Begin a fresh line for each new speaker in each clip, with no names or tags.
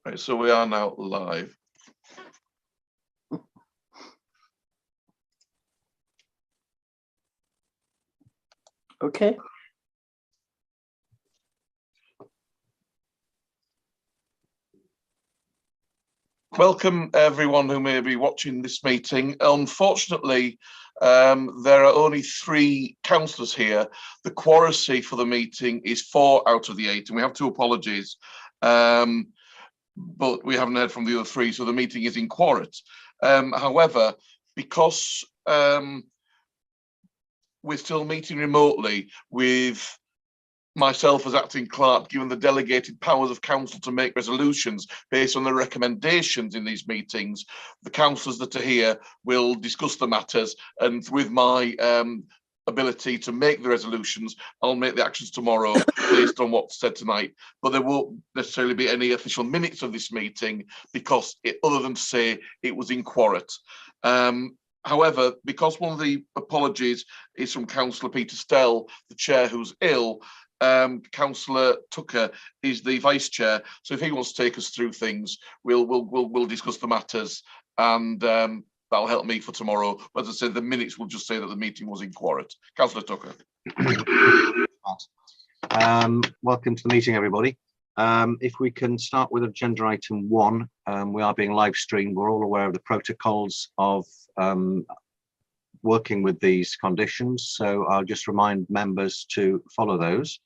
Right, so we are now live.
Okay.
Welcome everyone who may be watching this meeting. Unfortunately, there are only 3 councillors here. The quorum for the meeting is 4 out of the 8, and we have 2 apologies. But we haven't heard from the other 3, so the meeting is in quorum. However, because we're still meeting remotely with myself as acting clerk, given the delegated powers of council to make resolutions based on the recommendations in these meetings, the councillors that are here will discuss the matters, and with my ability to make the resolutions, I'll make the actions tomorrow based on what's said tonight. But there won't necessarily be any official minutes of this meeting, because other than to say it was in quorum. However, because one of the apologies is from Councillor Peter Stell, the chair, who's ill, Councillor Tucker is the vice chair. So if he wants to take us through things, we'll discuss the matters, and that'll help me for tomorrow. But as I said, the minutes will just say that the meeting was in quorum. Councillor Tucker.
Welcome to the meeting, everybody. If we can start with agenda item 1, we are being live streamed. We're all aware of the protocols of working with these conditions, so I'll just remind members to follow those.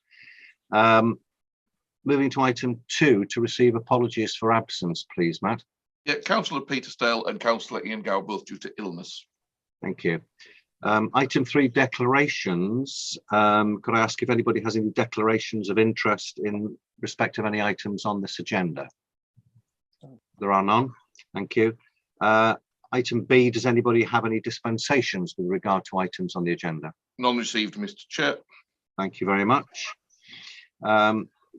Moving to item 2, to receive apologies for absence, please, Matt.
Yeah, Councillor Peter Stell and Councillor Ian Gow, both due to illness.
Thank you. Item 3, declarations. Could I ask if anybody has any declarations of interest in respect of any items on this agenda? There are none. Thank you. Item B, does anybody have any dispensations with regard to items on the agenda?
None received, Mr. Chair.
Thank you very much.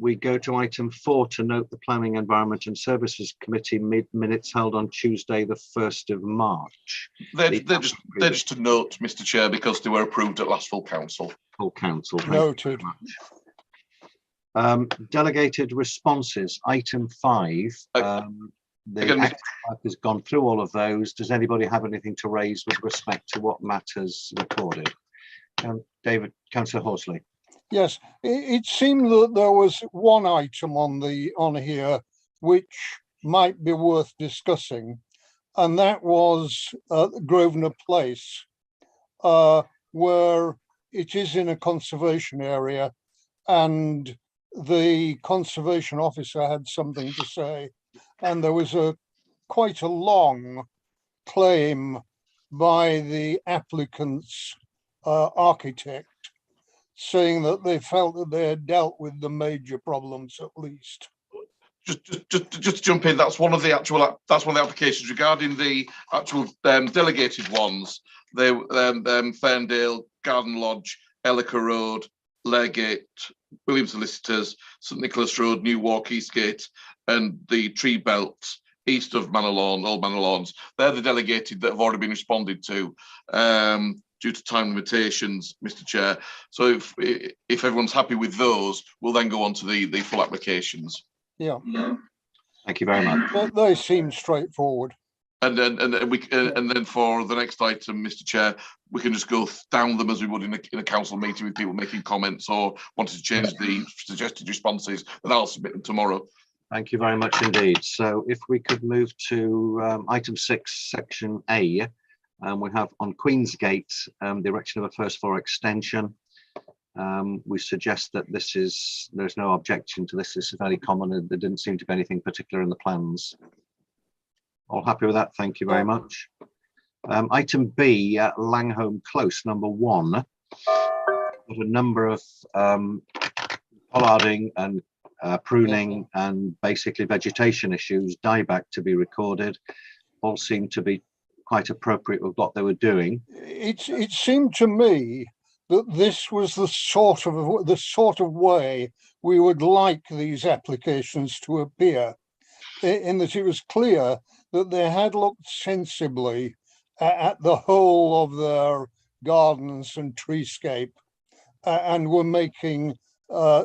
We go to item 4, to note the Planning, Environment and Services Committee minutes held on Tuesday, the 1st of March.
They're just a note, Mr. Chair, because they were approved at last full council.
Full council.
Noted.
Delegated responses, item 5. The acting clerk has gone through all of those. Does anybody have anything to raise with respect to what matters recorded? Councillor Horsley.
Yes, it seemed that there was one item on here which might be worth discussing, and that was Grosvenor Place, where it is in a conservation area, and the conservation officer had something to say, and there was quite a long claim by the applicant's architect, saying that they felt that they had dealt with the major problems at least.
Just to jump in, that's one of the applications regarding the actual delegated ones. They Ferndale, Garden Lodge, Elliker Road, Laregate, Williams Solicitors, St Nicholas Road, New Walk, Eastgate, and the tree belt east of Manor Lawn, Old Manor Lawns. They're the delegated that have already been responded to due to time limitations, Mr. Chair. So if everyone's happy with those, we'll then go on to the full applications.
Yeah.
Thank you very much.
They seem straightforward.
And then for the next item, Mr. Chair, we can just go down them as we would in a council meeting with people making comments or wanting to change the suggested responses, and I'll submit them tomorrow.
Thank you very much indeed. So if we could move to item 6, section A, we have on Queensgate, the erection of a first floor extension. We suggest that there's no objection to this. This is very common, and there didn't seem to be anything particular in the plans. All happy with that? Thank you very much. Item B, Langholm Close, number 1. With a number of pollarding and pruning and basically vegetation issues, dieback to be recorded, all seem to be quite appropriate with what they were doing.
It seemed to me that this was the sort of way we would like these applications to appear, in that it was clear that they had looked sensibly at the whole of their gardens and treescape, and were making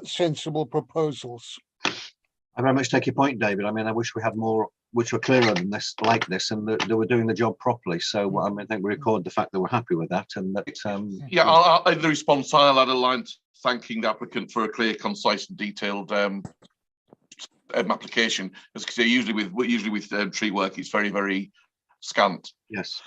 sensible proposals.
I very much take your point, David. I mean, I wish we had more which were clearer than this, like this, and that they were doing the job properly. So I mean, I think we record the fact that we're happy with that, and that
Yeah, in the response, I'll add a line thanking the applicant for a clear, concise, and detailed application. As I say, usually with tree work, it's very, very scant.
Yes.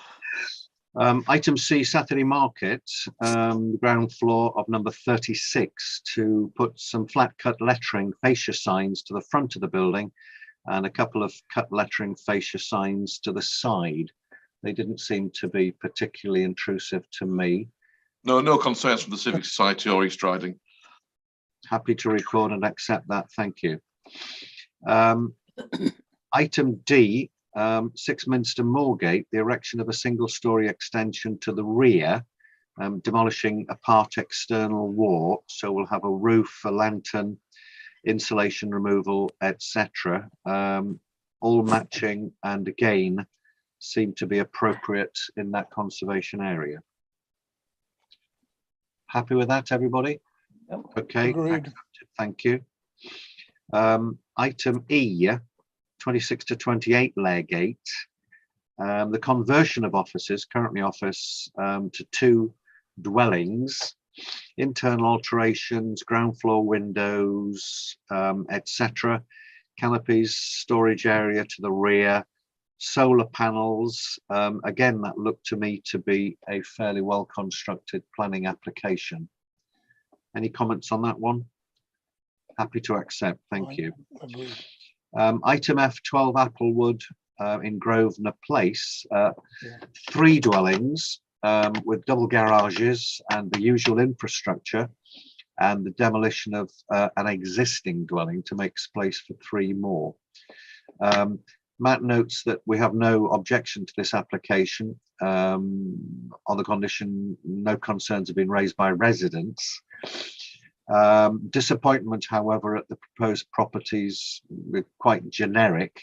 Item C, Saturday Market, the ground floor of number 36, to put some flat cut lettering fascia signs to the front of the building and a couple of cut lettering fascia signs to the side. They didn't seem to be particularly intrusive to me.
No concerns from the Civic Society or East Riding.
Happy to record and accept that, thank you. Item D, 6 Minster Moorgate, the erection of a single-storey extension to the rear, demolishing a part external wall. So we'll have a roof, a lantern, insulation removal, etc. All matching, and again, seem to be appropriate in that conservation area. Happy with that, everybody?
Yep.
Okay,
Agreed.
thank you. Item E, 26 to 28 Lairgate, the conversion of offices, currently office, to 2 dwellings, internal alterations, ground floor windows, etc. Canopies, storage area to the rear, solar panels. Again, that looked to me to be a fairly well constructed planning application. Any comments on that one? Happy to accept, thank you.
Agreed.
Item F, 12 Applewood in Grosvenor Place, 3 dwellings with double garages and the usual infrastructure, and the demolition of an existing dwelling to make space for 3 more. Matt notes that we have no objection to this application on the condition no concerns have been raised by residents. Disappointment, however, at the proposed properties, with quite generic.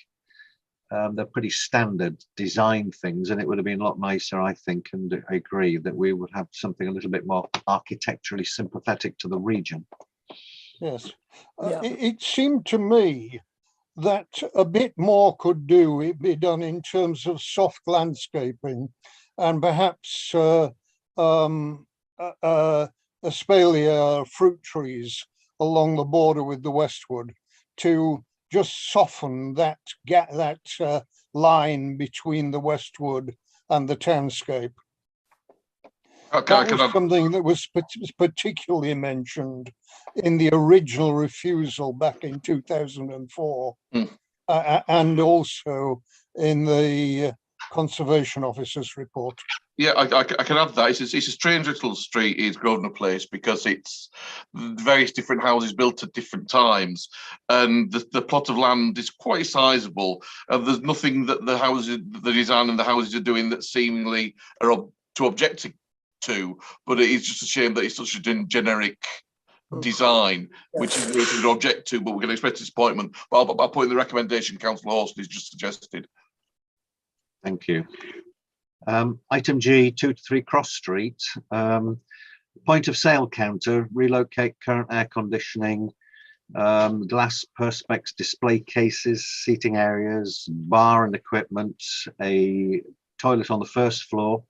They're pretty standard design things, and it would have been a lot nicer, I think, and I agree that we would have something a little bit more architecturally sympathetic to the region.
Yes.
Yeah.
It seemed to me that a bit more could be done in terms of soft landscaping, and perhaps espalier fruit trees along the border with the Westwood to just soften that line between the Westwood and the townscape. That was something that was particularly mentioned in the original refusal back in 2004, and also in the Conservation Officer's report.
Yeah, I can add that. It's a strange little street, is Grosvenor Place, because it's various different houses built at different times, and the plot of land is quite sizable. There's nothing that the design and the houses are doing that seemingly are to object to, but it is just a shame that it's such a generic design, which is nothing to object to, but we're going to express disappointment. But I'll put in the recommendation Councillor Horsley has just suggested.
Thank you. Item G, 2 to 3 Cross Street, point of sale counter, relocate current air conditioning, glass perspex display cases, seating areas, bar and equipment, a toilet on the first floor,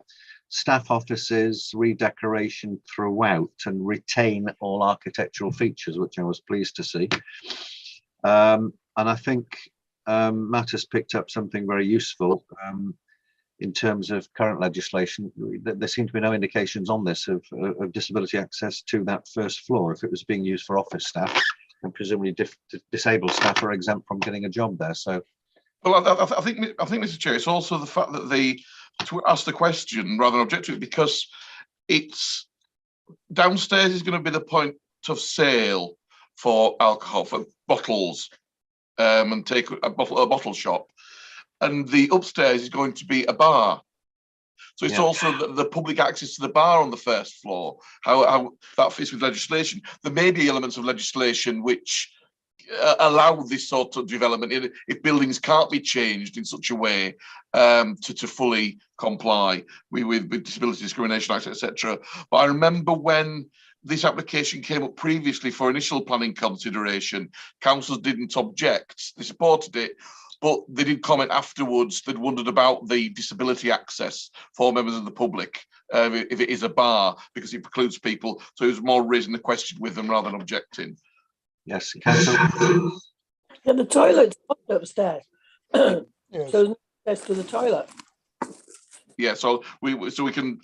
staff offices, redecoration throughout, and retain all architectural features, which I was pleased to see. And I think Matt has picked up something very useful. In terms of current legislation, there seem to be no indications on this of disability access to that first floor. If it was being used for office staff, and presumably disabled staff are exempt from getting a job there. So,
well, I think, Mr. Chair, it's also the fact that to ask the question rather than object to it, because it's downstairs is going to be the point of sale for alcohol, for bottles, and take a bottle shop. And the upstairs is going to be a bar. So it's also the public access to the bar on the first floor, how that fits with legislation. There may be elements of legislation which allow this sort of development if buildings can't be changed in such a way to fully comply with Disability Discrimination Act, etc. But I remember when this application came up previously for initial planning consideration. Councillors didn't object, they supported it, but they did comment afterwards. They'd wondered about the disability access for members of the public, if it is a bar, because it precludes people. So it was more raising the question with them rather than objecting.
Yes, councillor.
Yeah, the toilet's upstairs.
Yes.
So there's no access to the toilet.
Yeah, so we can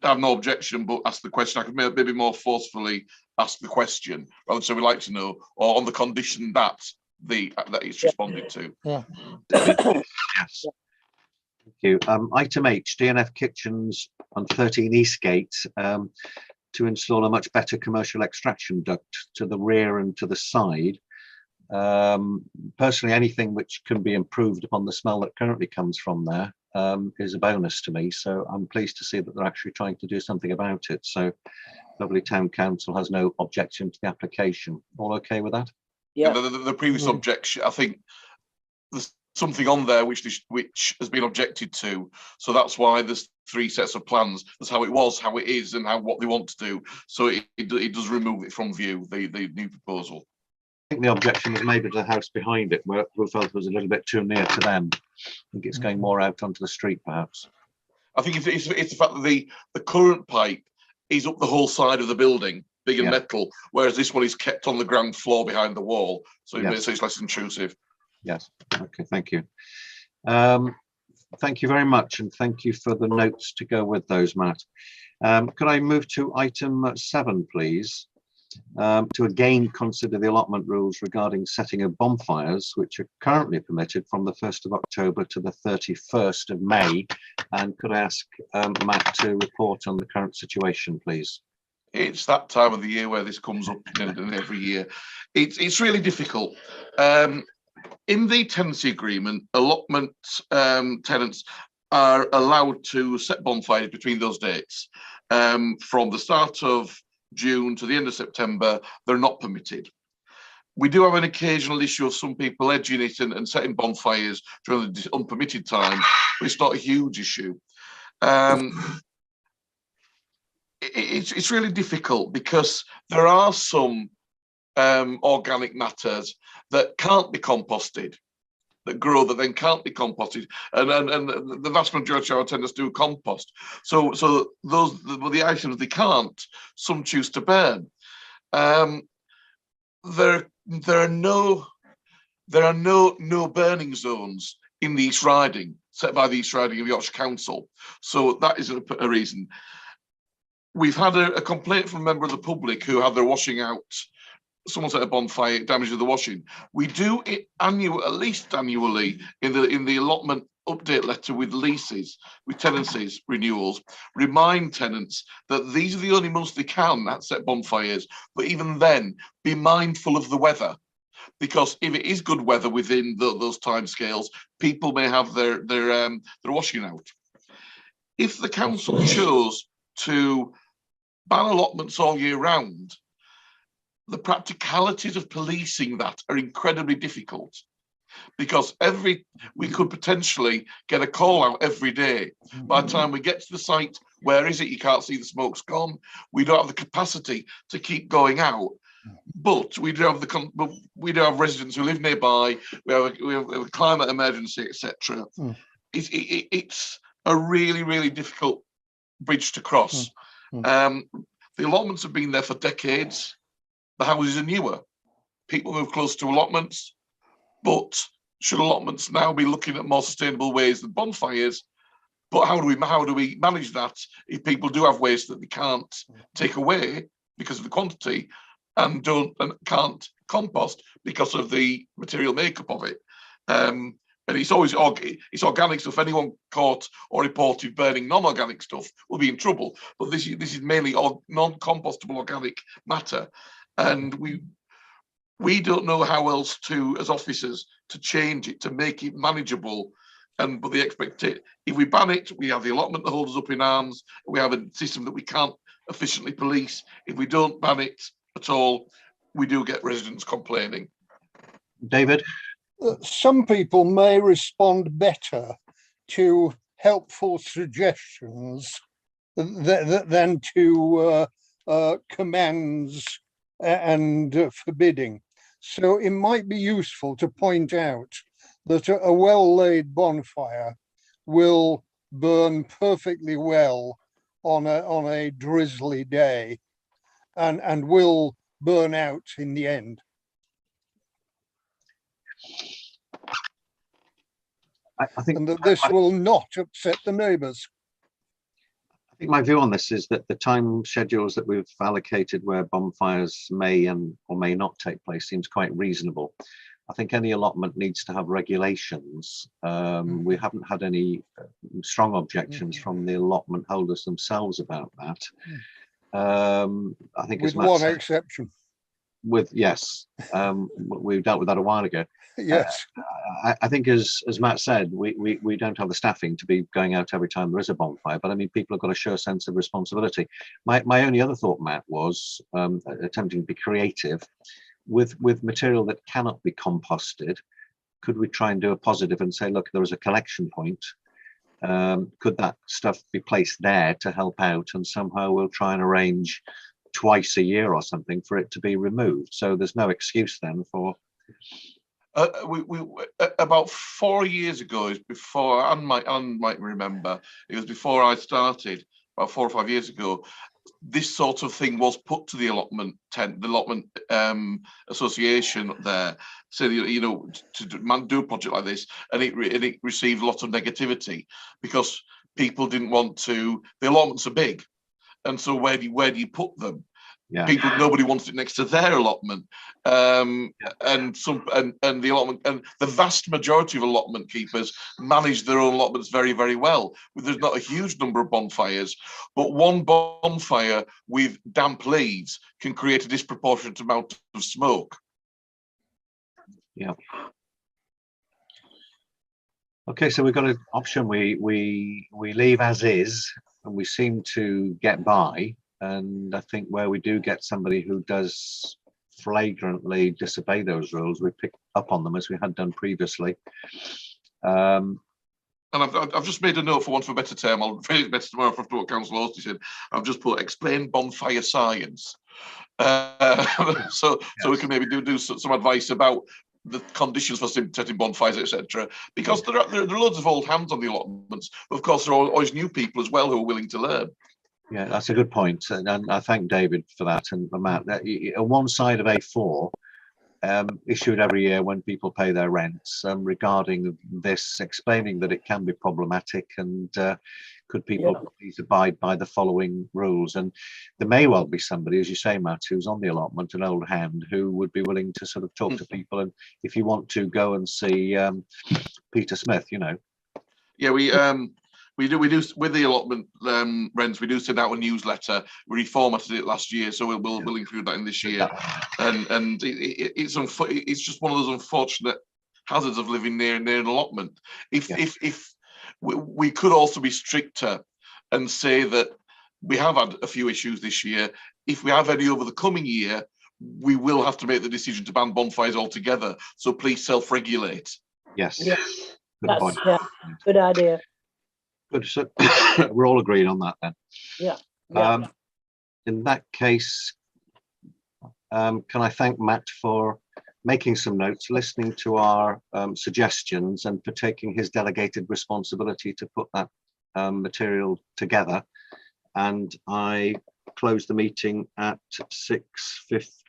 have no objection, but ask the question. I could maybe more forcefully ask the question rather than say we'd like to know, or on the condition that that it's responded to.
Yeah.
Yes. Thank you. Item H, DNF Kitchens on 13 Eastgate, to install a much better commercial extraction duct to the rear and to the side. Personally, anything which can be improved upon the smell that currently comes from there is a bonus to me. So I'm pleased to see that they're actually trying to do something about it. So Beverley Town Council has no objection to the application. All okay with that?
Yeah.
The previous objection, I think there's something on there which has been objected to. So that's why there's 3 sets of plans. That's how it was, how it is, and what they want to do. So it does remove it from view, the new proposal.
I think the objection was maybe to the house behind it, where we felt it was a little bit too near to them. I think it's going more out onto the street, perhaps.
I think it's the fact that the current pipe is up the whole side of the building, big and metal, whereas this one is kept on the ground floor behind the wall, so it's less intrusive.
Yes. Okay. Thank you. Thank you very much, and thank you for the notes to go with those, Matt. Could I move to item 7, please? To again consider the allotment rules regarding setting of bonfires, which are currently permitted from the 1st of October to the 31st of May. And could I ask Matt to report on the current situation, please?
It's that time of the year where this comes up every year. It's really difficult. In the tenancy agreement, allotment tenants are allowed to set bonfires between those dates. From the start of June to the end of September, they're not permitted. We do have an occasional issue of some people edging it and setting bonfires during the unpermitted time, but it's not a huge issue. It's really difficult because there are some organic matters that can't be composted, that grow that then can't be composted, and the vast majority of our tenants do compost. So those the items they can't, some choose to burn. There are no burning zones in the East Riding set by the East Riding of Yorkshire Council, so that is a reason. We've had a complaint from a member of the public who had their washing out. Someone set a bonfire, damaged the washing. We do it at least annually in the allotment update letter with leases, with tenancies renewals, remind tenants that these are the only months they can set bonfires, but even then, be mindful of the weather, because if it is good weather within those timescales, people may have their washing out. If the council chose to ban allotments all year round, the practicalities of policing that are incredibly difficult, because we could potentially get a call out every day. By the time we get to the site, where is it? You can't see the smoke's gone. We don't have the capacity to keep going out, but we do have residents who live nearby. We have a climate emergency, etc. It's a really, really difficult bridge to cross. The allotments have been there for decades. The houses are newer. People move close to allotments, but should allotments now be looking at more sustainable ways than bonfires? But how do we manage that if people do have waste that they can't take away because of the quantity, and can't compost because of the material makeup of it? And it's always organic stuff. Anyone caught or reported burning non-organic stuff will be in trouble. But this is mainly non-compostable organic matter. And we don't know how else to, as officers, to change it, to make it manageable. But they expect it. If we ban it, we have the allotment that holds us up in arms. We have a system that we can't efficiently police. If we don't ban it at all, we do get residents complaining.
David?
Some people may respond better to helpful suggestions than to commands and forbidding. So it might be useful to point out that a well-laid bonfire will burn perfectly well on a drizzly day and will burn out in the end.
I think
And that this will not upset the neighbours.
I think my view on this is that the time schedules that we've allocated where bonfires may or may not take place seems quite reasonable. I think any allotment needs to have regulations. We haven't had any strong objections from the allotment holders themselves about that. I think
With one exception.
Yes, we dealt with that a while ago.
Yes.
I think as Matt said, we don't have the staffing to be going out every time there is a bonfire, but I mean, people have got a sure sense of responsibility. My only other thought, Matt, was attempting to be creative with material that cannot be composted. Could we try and do a positive and say, look, there is a collection point. Could that stuff be placed there to help out, and somehow we'll try and arrange twice a year or something for it to be removed, so there's no excuse then for
we about 4 years ago, is before Anne might remember, it was before I started, about 4 or 5 years ago, this sort of thing was put to the allotment association there, so you know, to do a project like this, and it received a lot of negativity because people didn't want to. The allotments are big, and so where do you put them?
Yeah.
Nobody wants it next to their allotment, and the allotment, and the vast majority of allotment keepers manage their own allotments very, very well. There's not a huge number of bonfires, but one bonfire with damp leaves can create a disproportionate amount of smoke.
Yeah. Okay, so we've got an option. We leave as is, and we seem to get by. And I think where we do get somebody who does flagrantly disobey those rules, we pick up on them as we had done previously.
And I've just made a note, for want of a better term. I'll phrase it better tomorrow after what Councillor Austin said. I've just put explain bonfire science. So we can maybe do some advice about the conditions for setting bonfires, etc. Because there are loads of old hands on the allotments. Of course, there are always new people as well who are willing to learn.
Yeah, that's a good point, and I thank David for that, and Matt. That one side of A4 issued every year when people pay their rents, regarding this, explaining that it can be problematic, and could people please abide by the following rules. And there may well be somebody, as you say, Matt, who's on the allotment, an old hand, who would be willing to sort of talk to people. And if you want to go and see Peter Smith, you know.
Yeah, we do with the allotment rents. We do send out a newsletter. We reformatted it last year, so we'll include that in this year. And it's just one of those unfortunate hazards of living near an allotment. If we could also be stricter and say that we have had a few issues this year. If we have any over the coming year, we will have to make the decision to ban bonfires altogether. So please self-regulate.
Yes.
Yeah.
Good point.
Yeah, good idea.
Good. So we're all agreed on that then.
Yeah.
In that case, can I thank Matt for making some notes, listening to our suggestions, and for taking his delegated responsibility to put that material together. And I close the meeting at 6:50.